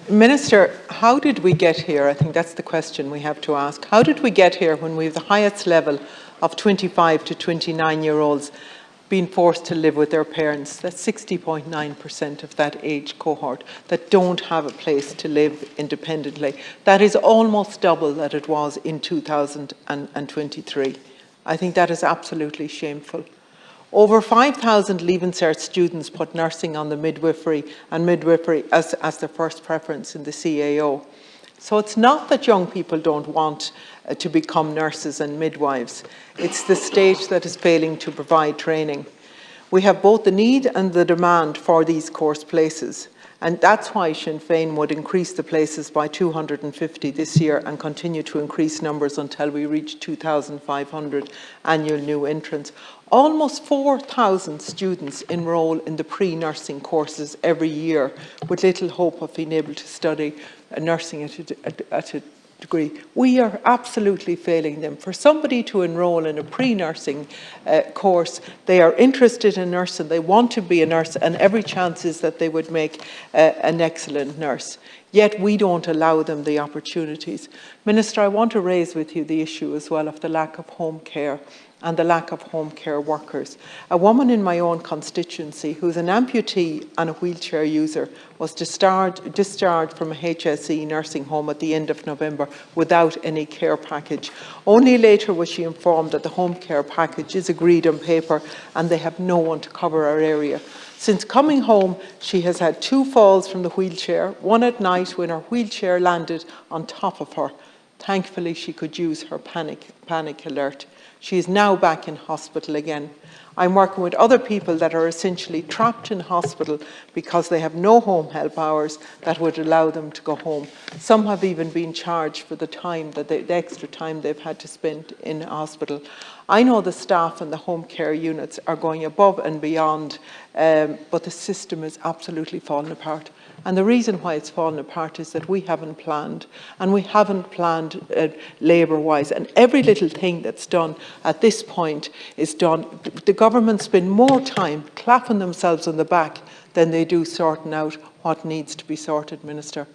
Minister, how did we get here? I think that's the question we have to ask. How did we get here when we have the highest level of 25 to 29-year-olds being forced to live with their parents? That's 60.9% of that age cohort that don't have a place to live independently. That is almost double that it was in 2023. I think that is absolutely shameful. Over 5,000 Leaving Cert students put nursing on the midwifery as their first preference in the CAO. So it's not that young people don't want to become nurses and midwives. It's the state that is failing to provide training. We have both the need and the demand for these course places. And that's why Sinn Féin would increase the places by 250 this year and continue to increase numbers until we reach 2,500 annual new entrants. Almost 4,000 students enrol in the pre-nursing courses every year with little hope of being able to study nursing at a degree. We are absolutely failing them. For somebody to enrol in a pre-nursing course, they are interested in nursing, they want to be a nurse, and every chance is that they would make an excellent nurse. Yet we don't allow them the opportunities. Minister, I want to raise with you the issue as well of the lack of home care and the lack of home care workers. A woman in my own constituency who's an amputee and a wheelchair user was discharged from a HSE nursing home at the end of November without any care package. Only later was she informed that the home care package is agreed on paper and they have no one to cover her area. Since coming home, she has had 2 falls from the wheelchair, one at night when her wheelchair landed on top of her. Thankfully, she could use her panic alert. She is now back in hospital again. I'm working with other people that are essentially trapped in hospital because they have no home help hours that would allow them to go home. Some have even been charged for the time the extra time they've had to spend in hospital. I know the staff and the home care units are going above and beyond, but the system is absolutely falling apart. And the reason why it's fallen apart is that we haven't planned, and we haven't planned labour-wise. And every little thing that's done at this point is done. The government spend more time clapping themselves on the back than they do sorting out what needs to be sorted, Minister.